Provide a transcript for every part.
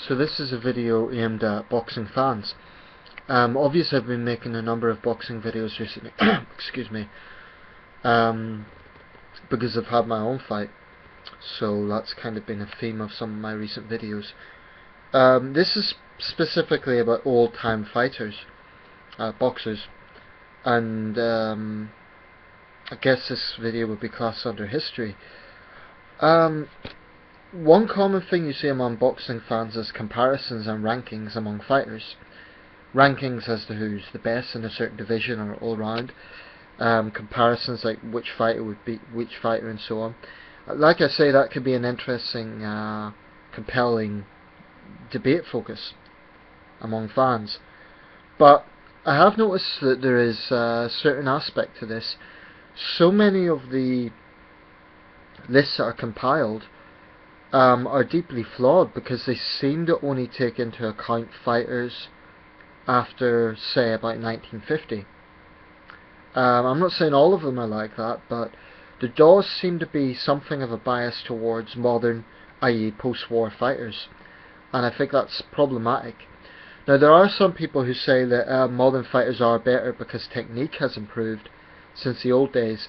So this is a video aimed at boxing fans. Obviously I've been making a number of boxing videos recently, excuse me, because I've had my own fight, so that's kind of been a theme of some of my recent videos. This is specifically about old-time fighters, boxers, and I guess this video would be classed under history. One common thing you see among boxing fans is comparisons and rankings among fighters. Rankings as to who's the best in a certain division or all round. Comparisons like which fighter would beat which fighter and so on. Like I say, that could be an interesting, compelling debate focus among fans. But I have noticed that there is a certain aspect to this. So many of the lists that are compiled are deeply flawed because they seem to only take into account fighters after, say, about 1950. I'm not saying all of them are like that, but there does seem to be something of a bias towards modern, i.e. post-war fighters, and I think that's problematic. Now, there are some people who say that modern fighters are better because technique has improved since the old days.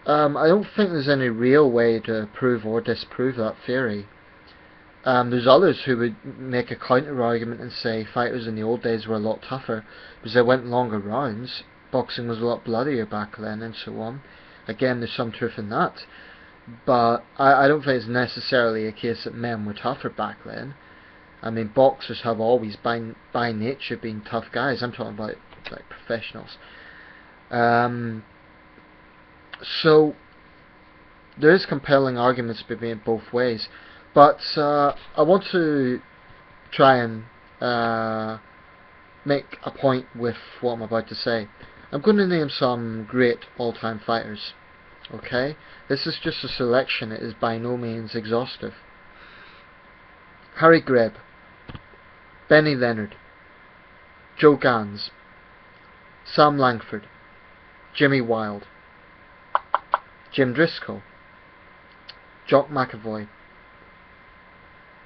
I don't think there's any real way to prove or disprove that theory. There's others who would make a counter argument and say fighters in the old days were a lot tougher because they went longer rounds, boxing was a lot bloodier back then and so on. Again, there's some truth in that, but I don't think it's necessarily a case that men were tougher back then. I mean, boxers have always by nature been tough guys. I'm talking about like professionals. So there is compelling arguments to be made both ways, but I want to try and make a point with what I'm about to say. I'm going to name some great all-time fighters. Okay, this is just a selection. It is by no means exhaustive. Harry Greb, Benny Leonard, Joe Gans, Sam Langford, Jimmy Wilde, Jim Driscoll, Jock McEvoy.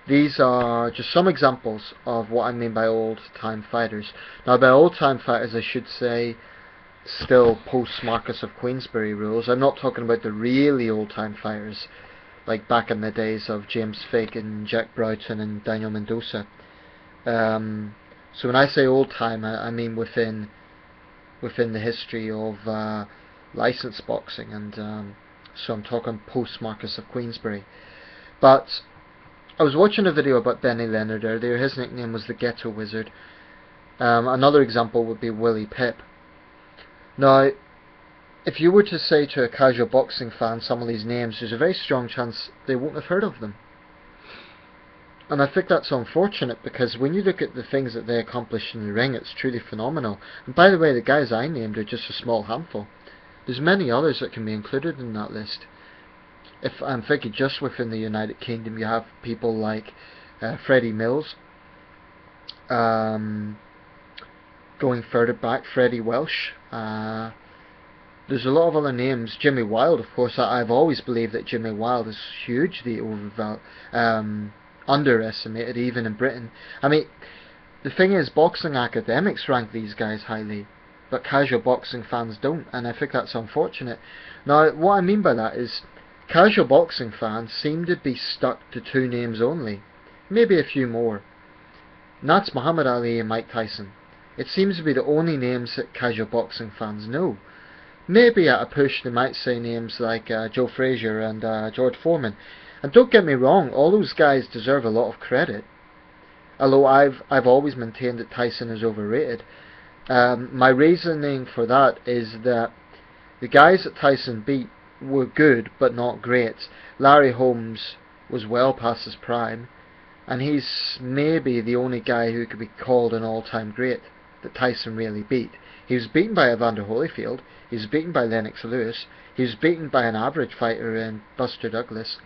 These are just some examples of what I mean by old-time fighters. Now, by old-time fighters, I should say still post-Marquess of Queensberry rules. I'm not talking about the really old-time fighters, like back in the days of James Fake and Jack Broughton and Daniel Mendoza. So when I say old-time, I mean within the history of licensed boxing, and so I'm talking post-Marquess of Queensberry. But I was watching a video about Benny Leonard earlier. His nickname was the Ghetto Wizard. Another example would be Willie Pep. Now, if you were to say to a casual boxing fan some of these names, there's a very strong chance they won't have heard of them. And I think that's unfortunate, because when you look at the things that they accomplished in the ring, it's truly phenomenal. And by the way, the guys I named are just a small handful. There's many others that can be included in that list. If I'm thinking just within the United Kingdom, you have people like Freddie Mills. Going further back, Freddie Welsh. There's a lot of other names. Jimmy Wilde, of course. I've always believed that Jimmy Wilde is hugely underestimated, even in Britain. I mean, the thing is, boxing academics rank these guys highly, but casual boxing fans don't, and I think that's unfortunate. Now, what I mean by that is, casual boxing fans seem to be stuck to two names only, maybe a few more, and that's Muhammad Ali and Mike Tyson. It seems to be the only names that casual boxing fans know. Maybe at a push they might say names like Joe Frazier and George Foreman. And don't get me wrong, all those guys deserve a lot of credit. Although I've always maintained that Tyson is overrated. My reasoning for that is that the guys that Tyson beat were good but not great. Larry Holmes was well past his prime, and he's maybe the only guy who could be called an all-time great that Tyson really beat. He was beaten by Evander Holyfield, he was beaten by Lennox Lewis, he was beaten by an average fighter in Buster Douglas.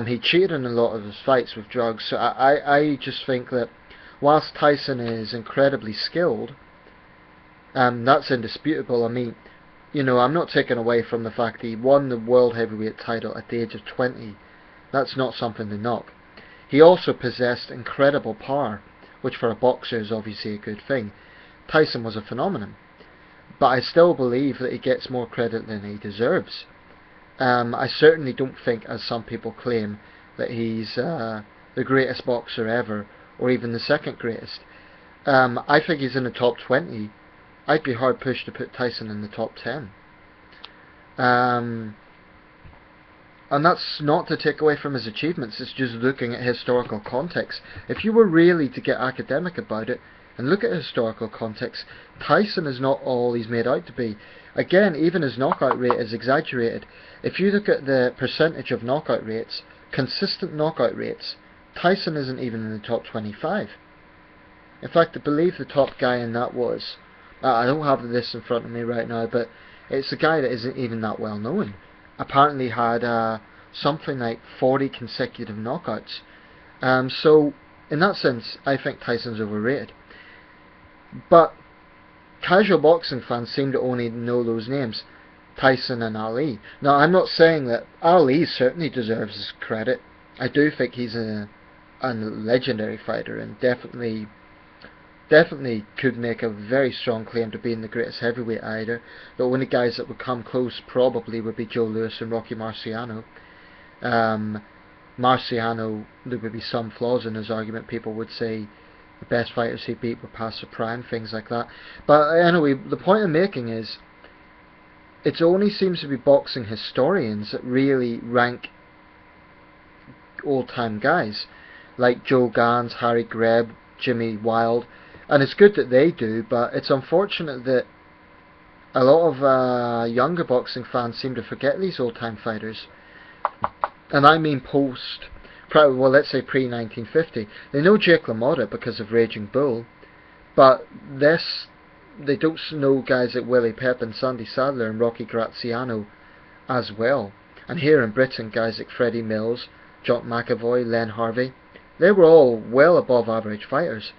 He cheated in a lot of his fights with drugs, so I just think that whilst Tyson is incredibly skilled, that's indisputable. I mean, you know, I'm not taking away from the fact that he won the World Heavyweight title at the age of 20. That's not something to knock. He also possessed incredible power, which for a boxer is obviously a good thing. Tyson was a phenomenon, but I still believe that he gets more credit than he deserves. I certainly don't think, as some people claim, that he's the greatest boxer ever, or even the second greatest. I think he's in the top 20. I'd be hard pushed to put Tyson in the top 10. And that's not to take away from his achievements, it's just looking at historical context. If you were really to get academic about it and look at historical context, Tyson is not all he's made out to be. Again, even his knockout rate is exaggerated. If you look at the percentage of knockout rates, consistent knockout rates, Tyson isn't even in the top 25. In fact, I believe the top guy in that was, I don't have this in front of me right now, but it's a guy that isn't even that well known. Apparently had something like 40 consecutive knockouts. So, in that sense, I think Tyson's overrated. But casual boxing fans seem to only know those names, Tyson and Ali. Now, I'm not saying that Ali certainly deserves his credit. I do think he's a legendary fighter and definitely could make a very strong claim to being the greatest heavyweight either. The only guys that would come close probably would be Joe Louis and Rocky Marciano. Marciano, there would be some flaws in his argument. People would say the best fighters he beat were past their prime, things like that. But anyway, the point I'm making is, it only seems to be boxing historians that really rank old-time guys, like Joe Gans, Harry Greb, Jimmy Wilde. And it's good that they do, but it's unfortunate that a lot of younger boxing fans seem to forget these old-time fighters. And I mean let's say pre-1950. They know Jake LaMotta because of Raging Bull, but they don't know guys like Willie Pep and Sandy Sadler and Rocky Graziano as well. And here in Britain, guys like Freddie Mills, John McAvoy, Len Harvey, they were all well above average fighters.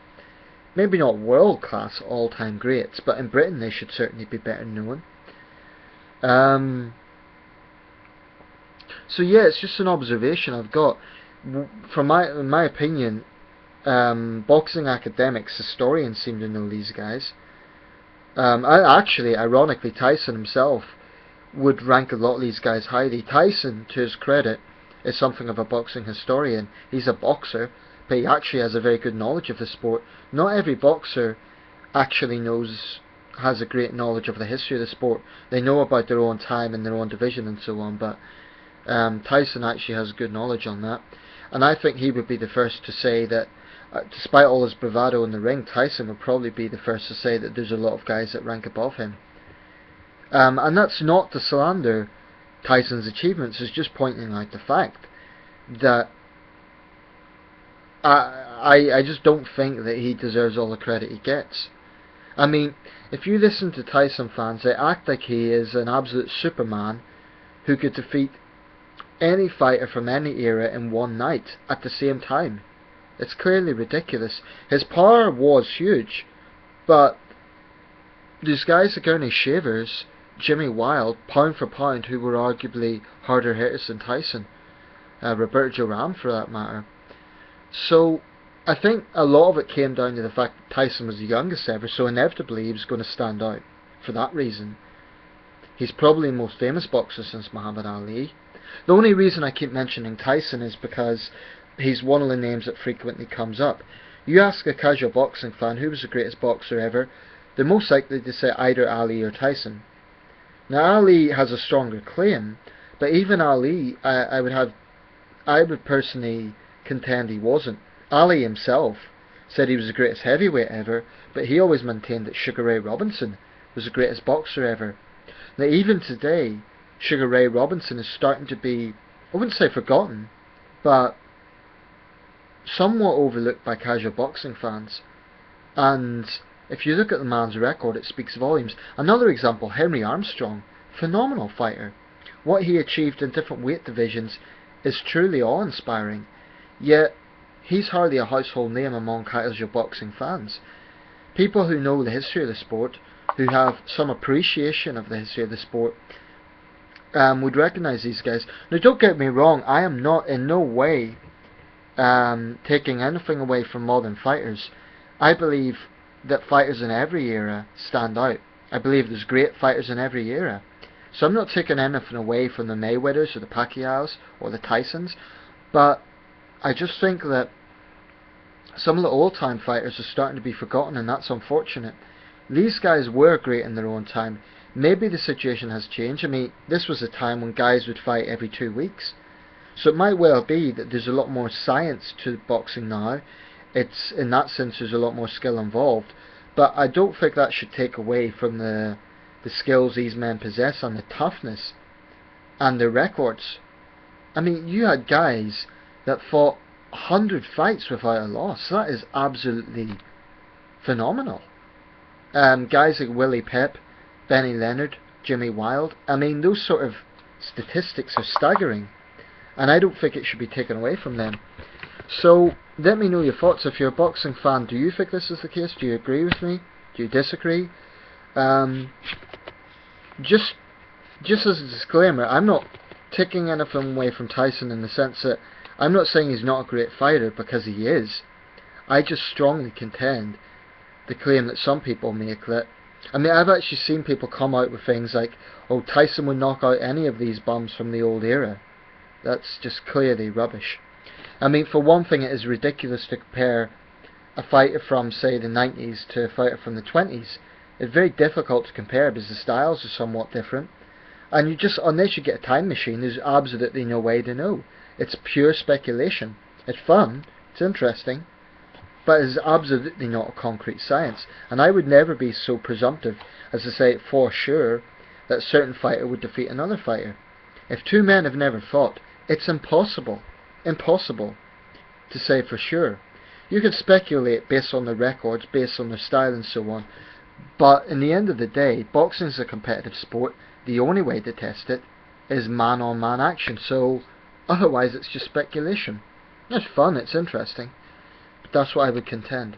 Maybe not world-class all-time greats, but in Britain they should certainly be better known. So yeah, it's just an observation I've got. In my opinion, boxing academics, historians seem to know these guys. Actually, ironically, Tyson himself would rank a lot of these guys highly. Tyson, to his credit, is something of a boxing historian. He's a boxer, but he actually has a very good knowledge of the sport. Not every boxer actually has a great knowledge of the history of the sport. They know about their own time and their own division and so on, but Tyson actually has good knowledge on that. And I think he would be the first to say that, despite all his bravado in the ring, Tyson would probably be the first to say that there's a lot of guys that rank above him. And that's not to slander Tyson's achievements, it's just pointing out the fact that I just don't think that he deserves all the credit he gets. I mean, if you listen to Tyson fans, they act like he is an absolute superman who could defeat any fighter from any era in one night at the same time. It's clearly ridiculous. His power was huge, but these guys like Ernie Shavers, Jimmy Wilde, pound for pound, who were arguably harder hitters than Tyson, Roberto Duran for that matter. So I think a lot of it came down to the fact that Tyson was the youngest ever, so inevitably he was going to stand out for that reason. He's probably the most famous boxer since Muhammad Ali. The only reason I keep mentioning Tyson is because he's one of the names that frequently comes up. You ask a casual boxing fan who was the greatest boxer ever, they're most likely to say either Ali or Tyson. Now Ali has a stronger claim, but even Ali, I would personally contend he wasn't. Ali himself said he was the greatest heavyweight ever, but he always maintained that Sugar Ray Robinson was the greatest boxer ever. Now even today, Sugar Ray Robinson is starting to be, I wouldn't say forgotten, but somewhat overlooked by casual boxing fans. And if you look at the man's record, it speaks volumes. Another example, Henry Armstrong, phenomenal fighter. What he achieved in different weight divisions is truly awe-inspiring, yet he's hardly a household name among casual boxing fans. People who know the history of the sport, who have some appreciation of the history of the sport, would recognise these guys. Now don't get me wrong, I am not in no way taking anything away from modern fighters, I believe that fighters in every era stand out. I believe there's great fighters in every era. So I'm not taking anything away from the Mayweathers or the Pacquiaos or the Tysons, but I just think that some of the old-time fighters are starting to be forgotten, and that's unfortunate. These guys were great in their own time. Maybe the situation has changed. I mean, this was a time when guys would fight every 2 weeks. So it might well be that there's a lot more science to boxing now. It's, in that sense, there's a lot more skill involved. But I don't think that should take away from the skills these men possess and the toughness and their records. I mean, you had guys that fought 100 fights without a loss. That is absolutely phenomenal. Guys like Willie Pep, Benny Leonard, Jimmy Wilde. I mean, those sort of statistics are staggering, and I don't think it should be taken away from them. So let me know your thoughts. If you're a boxing fan, do you think this is the case? Do you agree with me? Do you disagree? Just as a disclaimer, I'm not taking anything away from Tyson in the sense that I'm not saying he's not a great fighter, because he is. I just strongly contend the claim that some people make that, I mean, I've actually seen people come out with things like, oh, Tyson would knock out any of these bums from the old era. That's just clearly rubbish. I mean, for one thing, it is ridiculous to compare a fighter from, say, the 90s to a fighter from the 20s. It's very difficult to compare because the styles are somewhat different. And you just, unless you get a time machine, there's absolutely no way to know. It's pure speculation. It's fun, it's interesting, but it's absolutely not a concrete science. And I would never be so presumptive as to say for sure that a certain fighter would defeat another fighter. If two men have never fought, it's impossible to say for sure. You can speculate based on their records, based on their style and so on, but in the end of the day, boxing is a competitive sport. The only way to test it is man-on-man action, so otherwise it's just speculation. It's fun, it's interesting, but that's what I would contend.